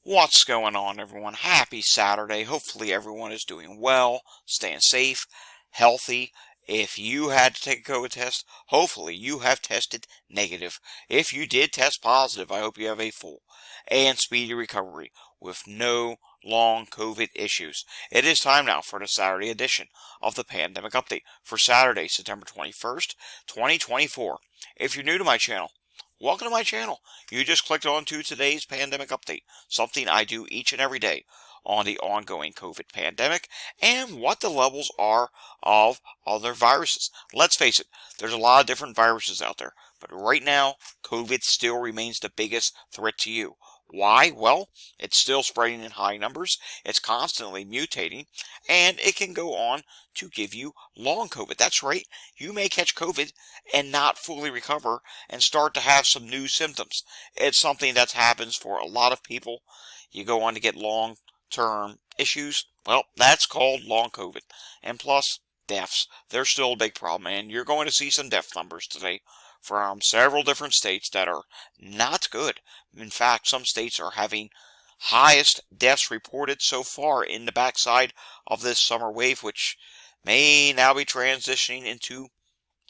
What's going on, everyone? Happy Saturday. Hopefully everyone is doing well, staying safe, healthy. If you had to take a COVID test, hopefully you have tested negative. If you did test positive, I hope you have a full and speedy recovery with no long COVID issues. It is time now for the Saturday edition of the Pandemic Update for Saturday, September 21st, 2024. If you're new to my channel, welcome to my channel. You just clicked on to today's Pandemic Update, something I do each and every day on the ongoing COVID pandemic and what the levels are of other viruses. Let's face it, there's a lot of different viruses out there, but right now, COVID still remains the biggest threat to you. Why? Well, it's still spreading in high numbers, it's constantly mutating, and it can go on to give you long COVID. That's right, you may catch COVID and not fully recover and start to have some new symptoms. It's something that happens for a lot of people. You go on to get long-term issues. Well, that's called long COVID. And plus, deaths. They're still a big problem, and you're going to see some death numbers today from several different states that are not good. In fact, some states are having highest deaths reported so far in the backside of this summer wave, which may now be transitioning into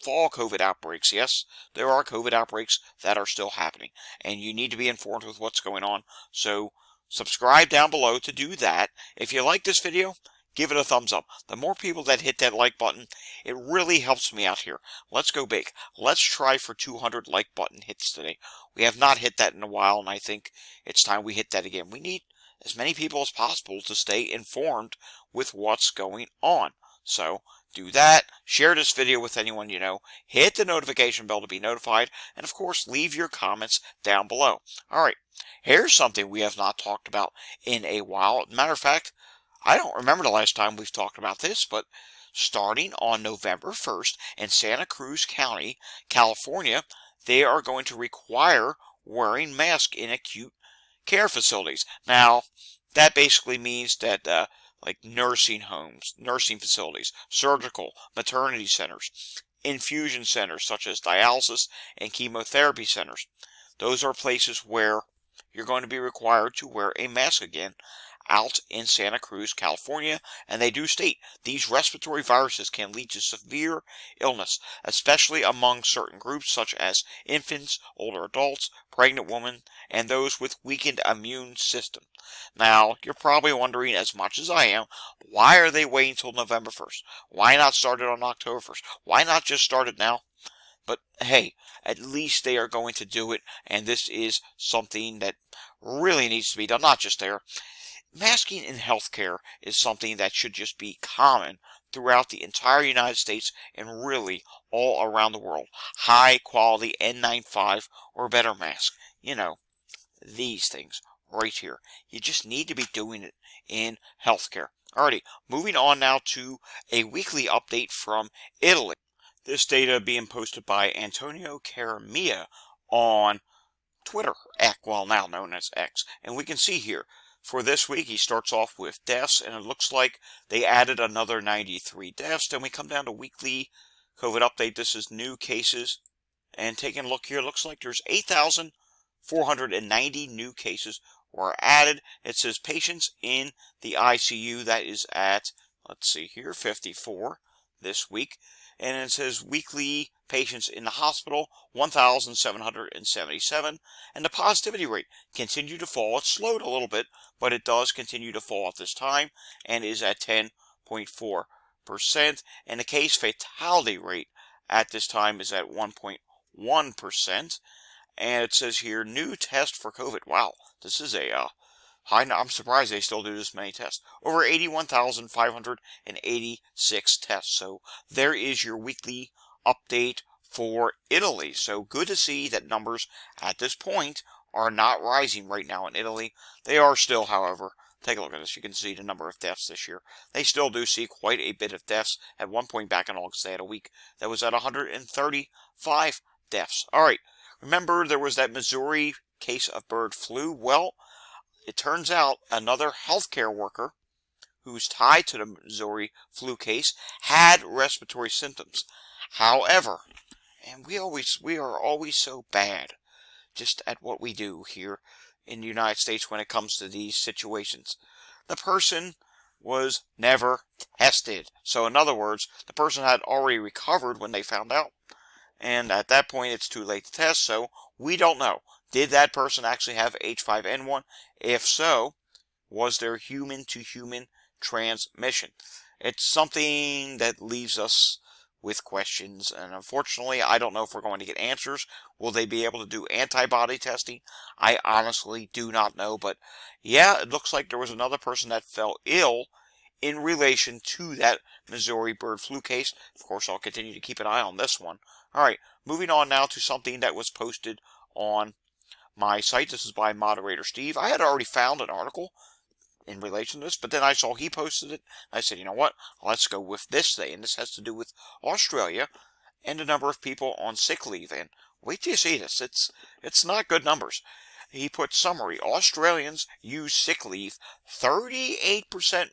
fall COVID outbreaks. Yes, there are COVID outbreaks that are still happening, and you need to be informed with what's going on. So subscribe down below to do that. If you like this video, give it a thumbs up. The more people that hit that like button, it really helps me out here. Let's go big. Let's try for 200 like button hits today. We have not hit that in a while, and I think it's time we hit that again. We need as many people as possible to stay informed with what's going on. So do that, share this video with anyone you know, hit the notification bell to be notified, and of course leave your comments down below. Alright, here's something we have not talked about in a while. Matter of fact, I don't remember the last time we've talked about this, but starting on November 1st in Santa Cruz County, California, they are going to require wearing masks in acute care facilities. Now, that basically means that like nursing homes, nursing facilities, surgical, maternity centers, infusion centers such as dialysis and chemotherapy centers. Those are places where you're going to be required to wear a mask again out in Santa Cruz, California, and they do state these respiratory viruses can lead to severe illness, especially among certain groups such as infants, older adults, pregnant women, and those with weakened immune system. Now, you're probably wondering as much as I am, why are they waiting until November 1st? Why not start it on October 1st? Why not just start it now? But hey, at least they are going to do it, and this is something that really needs to be done, not just there. Masking in healthcare is something that should just be common throughout the entire United States and really all around the world. High quality N95 or better mask. You know, these things right here. You just need to be doing it in healthcare. Alrighty, moving on now to a weekly update from Italy. This data being posted by Antonio Caramia on Twitter, well now known as X. And we can see here, for this week, he starts off with deaths, and it looks like they added another 93 deaths. Then we come down to weekly COVID update. This is new cases. And taking a look here, it looks like there's 8,490 new cases were added. It says patients in the ICU. That is at, let's see here, 54 this week. And it says weekly patients in the hospital, 1,777. And the positivity rate continued to fall. It slowed a little bit, but it does continue to fall at this time and is at 10.4%. And the case fatality rate at this time is at 1.1%. And it says here, new test for COVID. Wow, this is a high. I'm surprised they still do this many tests. Over 81,586 tests. So there is your weekly update for Italy. So good to see that numbers at this point are not rising right now in Italy. They are still, however, take a look at this. You can see the number of deaths this year. They still do see quite a bit of deaths. At one point back in August, they had a week that was at 135 deaths. All right. Remember, there was that Missouri case of bird flu. Well, it turns out another healthcare worker who's tied to the Missouri flu case had respiratory symptoms. However, and we are always so bad just at what we do here. in the United States when it comes to these situations. The person was never tested. So in other words, the person had already recovered when they found out. And at that point, it's too late to test, so we don't know. Did that person actually have H5N1? If so, was there human-to-human transmission? It's something that leaves us with questions, and unfortunately, I don't know if we're going to get answers. Will they be able to do antibody testing? I honestly do not know, but yeah, it looks like there was another person that fell ill in relation to that Missouri bird flu case. Of course, I'll continue to keep an eye on this one. All right, moving on now to something that was posted on my site. This is by moderator Steve. I had already found an article in relation to this, but then I saw he posted it. I said, you know what? Let's go with this thing. And this has to do with Australia and the number of people on sick leave. And wait till you see this. It's not good numbers. He put summary. Australians use sick leave 38%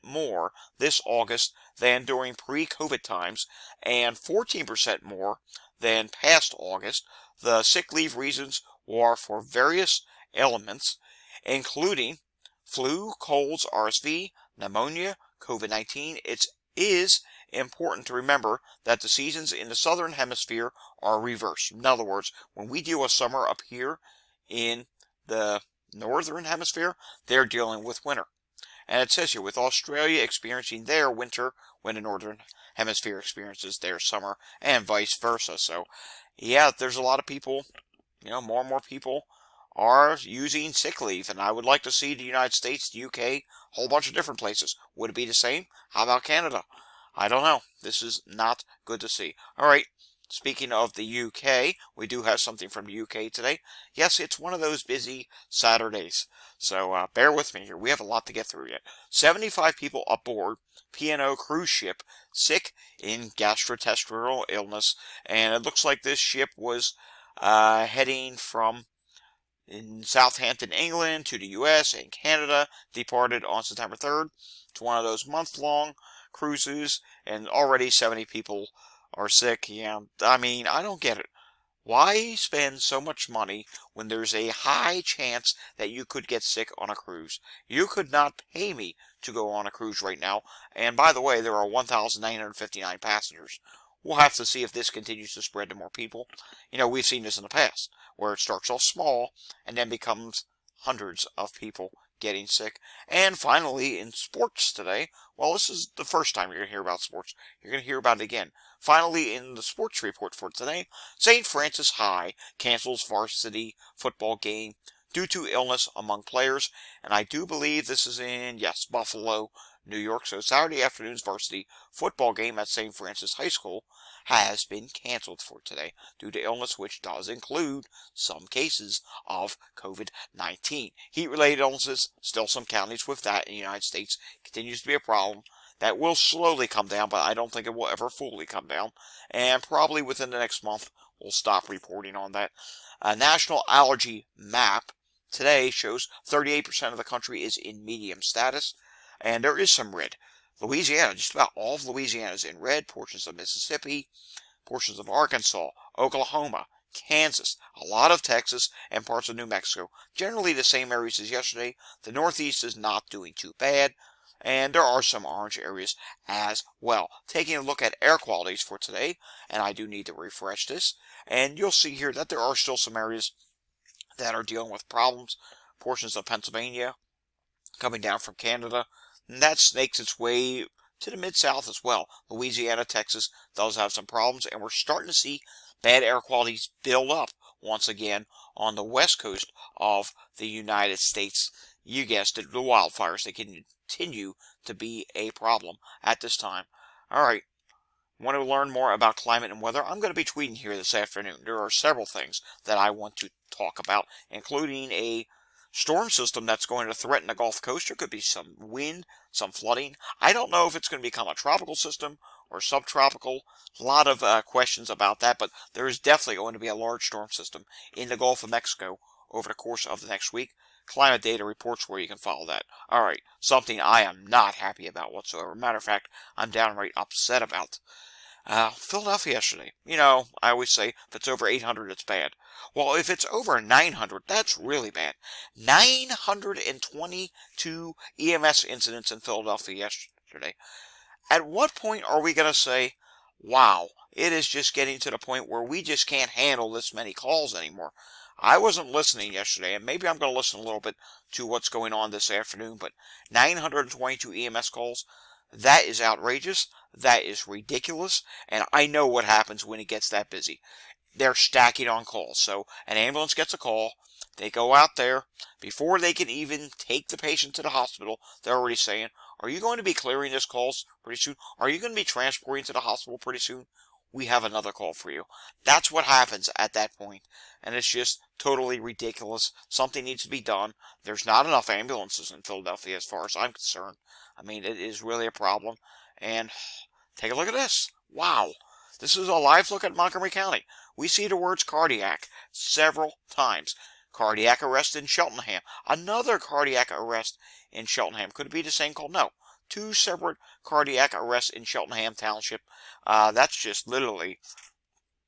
more this August than during pre-COVID times and 14% more than past August. The sick leave reasons were for various elements, including flu, colds, RSV, pneumonia, COVID-19. It is important to remember that the seasons in the southern hemisphere are reversed. In other words, when we deal with summer up here in the northern hemisphere, they're dealing with winter. And it says here, with Australia experiencing their winter when the northern hemisphere experiences their summer, and vice versa. So, yeah, there's a lot of people, more and more people are using sick leave, and I would like to see the United States, the UK, a whole bunch of different places. Would it be the same? How about Canada? I don't know. This is not good to see. All right. Speaking of the UK, we do have something from the UK today. Yes, it's one of those busy Saturdays, so bear with me here. We have a lot to get through yet. 75 people aboard P&O cruise ship sick in gastrointestinal illness, and it looks like this ship was heading from in Southampton, England, to the U.S. and Canada, departed on September 3rd. It's one of those month-long cruises, and already 70 people are sick. Yeah, I mean, I don't get it. Why spend so much money when there's a high chance that you could get sick on a cruise? You could not pay me to go on a cruise right now. And by the way, there are 1,959 passengers. We'll have to see if this continues to spread to more people. We've seen this in the past, where it starts off small and then becomes hundreds of people getting sick. And finally, in sports today, well, this is the first time you're going to hear about sports. You're going to hear about it again. Finally, in the sports report for today, St. Francis High cancels varsity football game due to illness among players. And I do believe this is in, yes, Buffalo, New York. So Saturday afternoon's varsity football game at St. Francis High School has been canceled for today due to illness, which does include some cases of COVID-19. Heat-related illnesses, still some counties with that in the United States, continues to be a problem. That will slowly come down, but I don't think it will ever fully come down. And probably within the next month, we'll stop reporting on that. A national allergy map today shows 38% of the country is in medium status, and there is some red. Louisiana, just about all of Louisiana is in red, portions of Mississippi, portions of Arkansas, Oklahoma, Kansas, a lot of Texas, and parts of New Mexico. Generally the same areas as yesterday. The Northeast is not doing too bad, and there are some orange areas as well. Taking a look at air qualities for today, and I do need to refresh this, and you'll see here that there are still some areas that are dealing with problems. Portions of Pennsylvania, coming down from Canada, and that snakes its way to the Mid-South as well. Louisiana, Texas does have some problems, and we're starting to see bad air qualities build up once again on the west coast of the United States. You guessed it, the wildfires. They continue to be a problem at this time. All right. Want to learn more about climate and weather? I'm going to be tweeting here this afternoon. There are several things that I want to talk about, including a storm system that's going to threaten the Gulf Coast. There could be some wind, some flooding. I don't know if it's going to become a tropical system or subtropical. A lot of questions about that, but there is definitely going to be a large storm system in the Gulf of Mexico over the course of the next week. Climate data reports where you can follow that. All right, something I am not happy about whatsoever. Matter of fact, I'm downright upset about. Philadelphia yesterday. You know, I always say if it's over 800, it's bad. Well, if it's over 900, that's really bad. 922 EMS incidents in Philadelphia yesterday. At what point are we going to say, wow, it is just getting to the point where we just can't handle this many calls anymore? I wasn't listening yesterday, and maybe I'm going to listen a little bit to what's going on this afternoon, but 922 EMS calls, that is outrageous. That is ridiculous. And I know what happens when it gets that busy. They're stacking on calls. So an ambulance gets a call. They go out there. Before they can even take the patient to the hospital, they're already saying, are you going to be clearing this calls pretty soon? Are you going to be transporting to the hospital pretty soon? We have another call for you. That's what happens at that point. And it's just totally ridiculous. Something needs to be done. There's not enough ambulances in Philadelphia as far as I'm concerned. I mean, it is really a problem. And take a look at this. Wow. This is a live look at Montgomery County. We see the words cardiac several times. Cardiac arrest in Cheltenham. Another cardiac arrest in Cheltenham. Could it be the same call? No. Two separate cardiac arrests in Cheltenham Township. That's just literally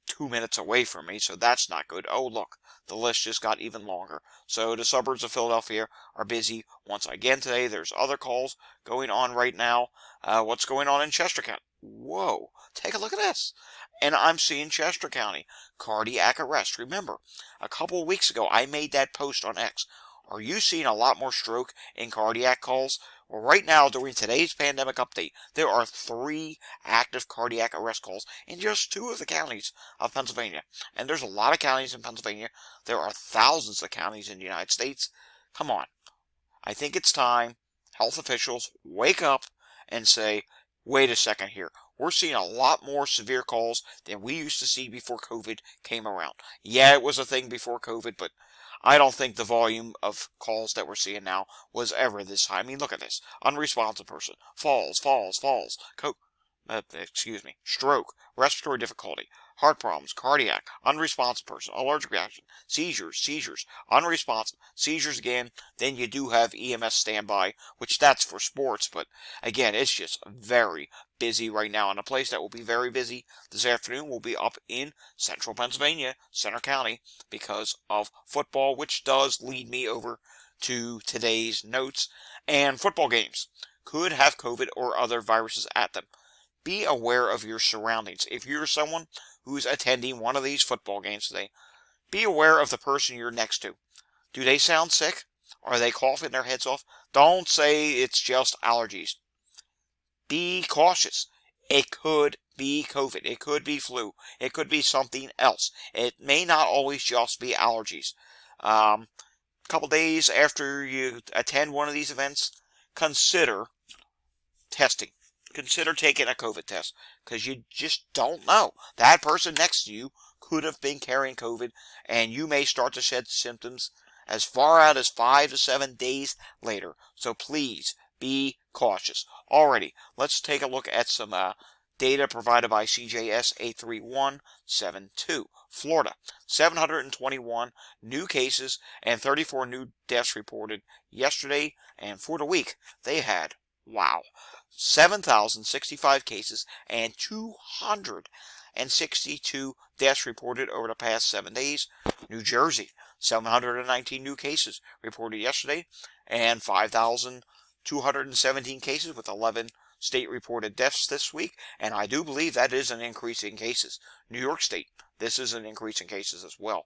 2 minutes away from me, so that's not good. Oh, look, the list just got even longer. So the suburbs of Philadelphia are busy once again today. There's other calls going on right now. What's going on in Chester County? Whoa, take a look at this. And I'm seeing Chester County, cardiac arrest. Remember, a couple of weeks ago, I made that post on X. Are you seeing a lot more stroke in cardiac calls? Well, right now, during today's pandemic update, there are 3 active cardiac arrest calls in just 2 of the counties of Pennsylvania. And there's a lot of counties in Pennsylvania. There are thousands of counties in the United States. Come on. I think it's time health officials wake up and say, wait a second here. We're seeing a lot more severe calls than we used to see before COVID came around. Yeah, it was a thing before COVID, but I don't think the volume of calls that we're seeing now was ever this high. I mean, look at this. Unresponsive person. Falls. Stroke. Respiratory difficulty. Heart problems. Cardiac. Unresponsive person. Allergic reaction. Seizures. Unresponsive. Seizures again. Then you do have EMS standby, which that's for sports. But again, it's just very busy right now. And a place that will be very busy this afternoon will be up in central Pennsylvania, Center County, because of football, which does lead me over to today's notes. And football games could have COVID or other viruses at them. Be aware of your surroundings. If you're someone who's attending one of these football games today, be aware of the person you're next to. Do they sound sick? Are they coughing their heads off? Don't say it's just allergies. Be cautious. It could be COVID. It could be flu. It could be something else. It may not always just be allergies. A couple days after you attend one of these events, consider testing. Consider taking a COVID test, because you just don't know. That person next to you could have been carrying COVID, and you may start to shed symptoms as far out as 5 to 7 days later. So please be cautious. Alrighty, let's take a look at some data provided by CJS 83172. Florida, 721 new cases and 34 new deaths reported yesterday, and for the week they had, wow, 7,065 cases and 262 deaths reported over the past 7 days. New Jersey, 719 new cases reported yesterday and 5,217 cases with 11 state-reported deaths this week, and I do believe that is an increase in cases. New York State, this is an increase in cases as well.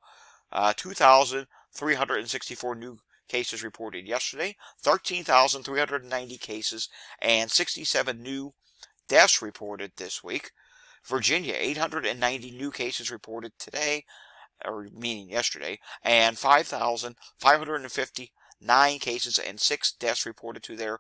2,364 new cases reported yesterday, 13,390 cases, and 67 new deaths reported this week. Virginia, 890 new cases reported today, or meaning yesterday, and 5,559 cases and 6 deaths reported to their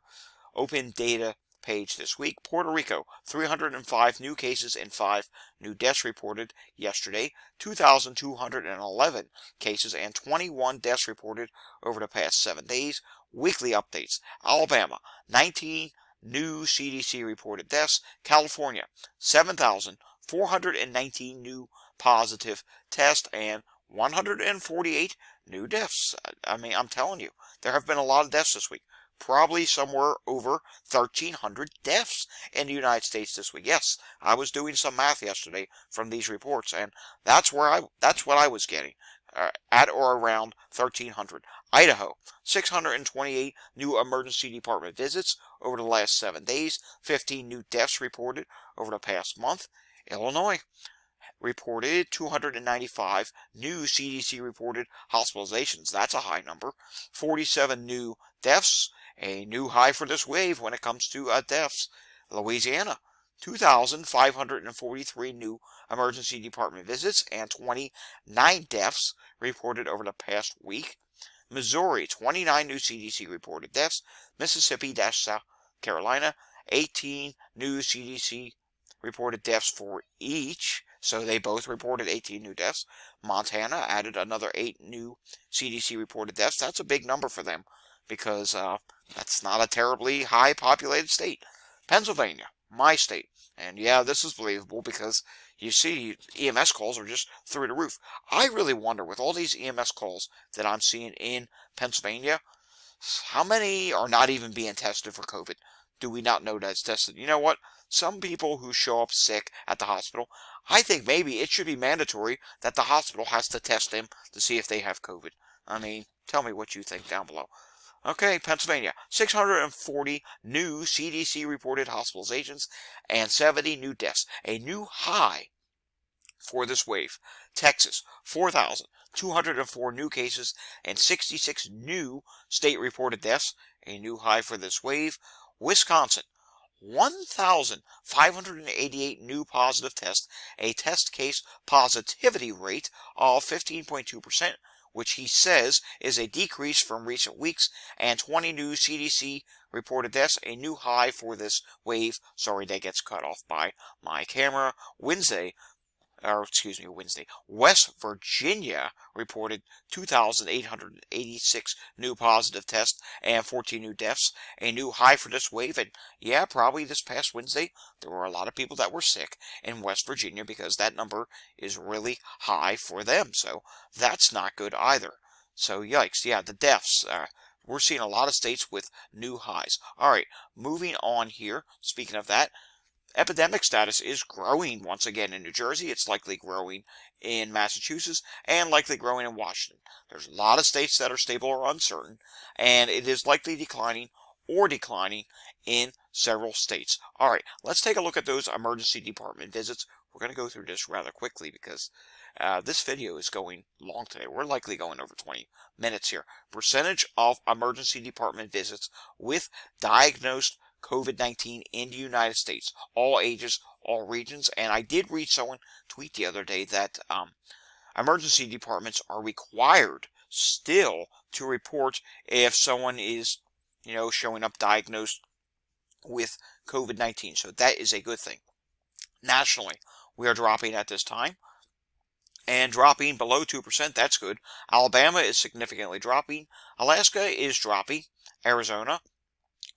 open data page this week. Puerto Rico, 305 new cases and 5 new deaths reported yesterday. 2,211 cases and 21 deaths reported over the past 7 days. Weekly updates. Alabama, 19 new CDC reported deaths. California, 7,419 new positive tests and 148 new deaths. I mean, I'm telling you, there have been a lot of deaths this week. probably somewhere over 1,300 deaths in the United States this week. Yes, I was doing some math yesterday from these reports, and that's what I was getting. At or around 1,300. Idaho, 628 new emergency department visits over the last 7 days, 15 new deaths reported over the past month. Illinois reported 295 new CDC reported hospitalizations. That's a high number. 47 new deaths, a new high for this wave when it comes to deaths. Louisiana, 2,543 new emergency department visits and 29 deaths reported over the past week. Missouri, 29 new CDC reported deaths. Mississippi-South Carolina, 18 new CDC reported deaths for each. So they both reported 18 new deaths. Montana added another 8 new CDC reported deaths. That's a big number for them because that's not a terribly high populated state. Pennsylvania, my state. And yeah, this is believable because you see EMS calls are just through the roof. I really wonder, with all these EMS calls that I'm seeing in Pennsylvania, how many are not even being tested for COVID? Do we not know that's tested? You know what? Some people who show up sick at the hospital, I think maybe it should be mandatory that the hospital has to test them to see if they have COVID. I mean, tell me what you think down below. Okay, Pennsylvania, 640 new CDC reported hospitalizations and 70 new deaths, a new high for this wave. Texas, 4,204 new cases and 66 new state-reported deaths, a new high for this wave. Wisconsin, 1,588 new positive tests, a test case positivity rate of 15.2%, which he says is a decrease from recent weeks, and 20 new CDC reported deaths, a new high for this wave. Sorry, that gets cut off by my camera. Wednesday, West Virginia reported 2,886 new positive tests and 14 new deaths, a new high for this wave. And yeah, probably this past Wednesday, there were a lot of people that were sick in West Virginia because that number is really high for them. So that's not good either. So yikes, yeah, the deaths. We're seeing a lot of states with new highs. All right, moving on here. Speaking of that, epidemic status is growing once again in New Jersey. It's likely growing in Massachusetts and likely growing in Washington. There's a lot of states that are stable or uncertain, and it is likely declining or declining in several states. All right, let's take a look at those emergency department visits. We're going to go through this rather quickly because this video is going long today. We're likely going over 20 minutes here. Percentage of emergency department visits with diagnosed COVID-19 in the United States, all ages, all regions. And I did read someone tweet the other day that emergency departments are required still to report if someone is, showing up diagnosed with COVID-19. So that is a good thing. Nationally, we are dropping at this time. And dropping below 2%, that's good. Alabama is significantly dropping. Alaska is dropping. Arizona,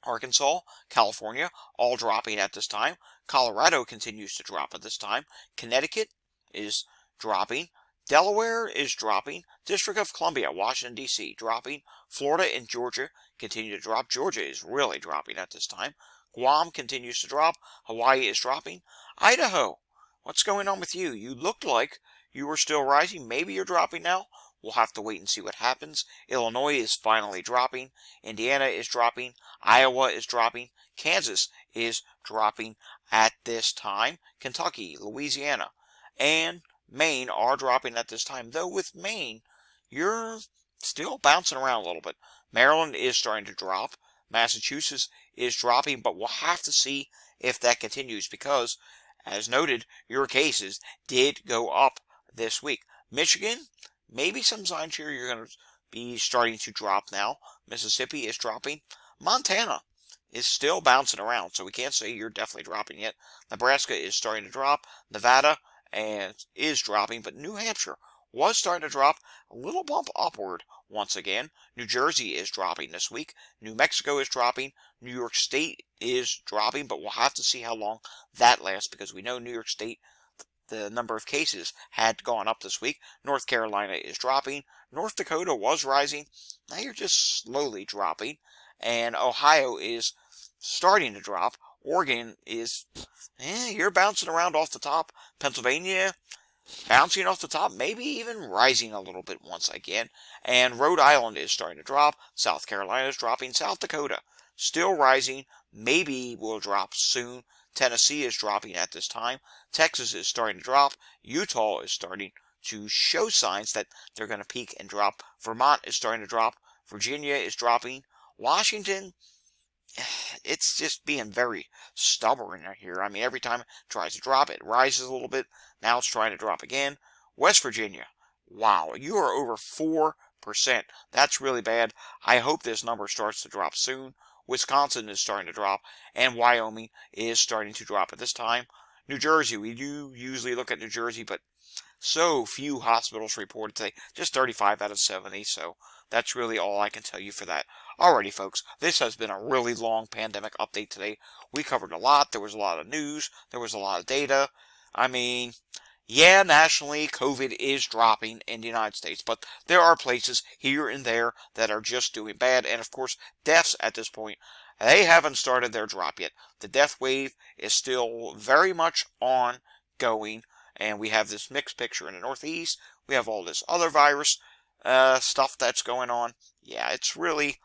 Arkansas, California, all dropping at this time. Colorado continues to drop at this time. Connecticut is dropping. Delaware is dropping. District of Columbia, Washington, D.C., dropping. Florida and Georgia continue to drop. Georgia is really dropping at this time. Guam continues to drop. Hawaii is dropping. Idaho, what's going on with you? You looked like you were still rising. Maybe you're dropping now. We'll have to wait and see what happens. Illinois is finally dropping. Indiana is dropping. Iowa is dropping. Kansas is dropping at this time. Kentucky, Louisiana, and Maine are dropping at this time. Though with Maine, you're still bouncing around a little bit. Maryland is starting to drop. Massachusetts is dropping, but we'll have to see if that continues because, as noted, your cases did go up this week. Michigan, maybe some signs here you're going to be starting to drop now. Mississippi is dropping. Montana is still bouncing around, so we can't say you're definitely dropping yet. Nebraska is starting to drop. Nevada is dropping, but New Hampshire was starting to drop. A little bump upward once again. New Jersey is dropping this week. New Mexico is dropping. New York State is dropping, but we'll have to see how long that lasts because we know New York State, the number of cases had gone up this week. North Carolina is dropping. North Dakota was rising. Now you're just slowly dropping. and Ohio is starting to drop. Oregon is, you're bouncing around off the top. Pennsylvania, bouncing off the top, maybe even rising a little bit once again. And Rhode Island is starting to drop. South Carolina is dropping. South Dakota still rising. Maybe will drop soon. Tennessee is dropping at this time. Texas is starting to drop. Utah is starting to show signs that they're going to peak and drop. Vermont is starting to drop. Virginia is dropping. Washington, it's just being very stubborn here. I mean, every time it tries to drop, it rises a little bit. Now it's trying to drop again. West Virginia, wow, you are over 4%. That's really bad. I hope this number starts to drop soon. Wisconsin is starting to drop, and Wyoming is starting to drop at this time. New Jersey, we do usually look at New Jersey, but so few hospitals reported today, just 35 out of 70, so that's really all I can tell you for that. Alrighty, folks, this has been a really long pandemic update today. We covered a lot. There was a lot of news. There was a lot of data. I mean, yeah, nationally, COVID is dropping in the United States, but there are places here and there that are just doing bad, and of course, deaths at this point, they haven't started their drop yet. The death wave is still very much ongoing. And we have this mixed picture in the Northeast. We have all this other virus stuff that's going on. Yeah, it's really,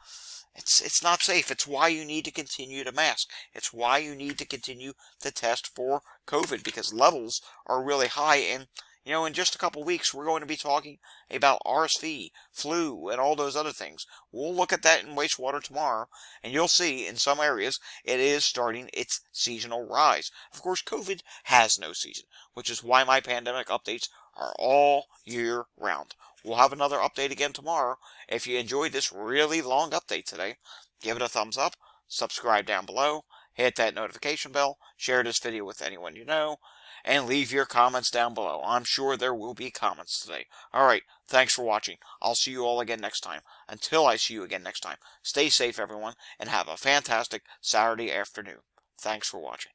it's not safe. It's why you need to continue to mask. It's why you need to continue to test for COVID, because levels are really high. And, in just a couple weeks, we're going to be talking about RSV, flu, and all those other things. We'll look at that in wastewater tomorrow, and you'll see in some areas it is starting its seasonal rise. Of course, COVID has no season, which is why my pandemic updates are all year round. We'll have another update again tomorrow. If you enjoyed this really long update today, give it a thumbs up, subscribe down below, hit that notification bell, share this video with anyone you know, and leave your comments down below. I'm sure there will be comments today. Alright, thanks for watching. I'll see you all again next time. Until I see you again next time, stay safe, everyone, and have a fantastic Saturday afternoon. Thanks for watching.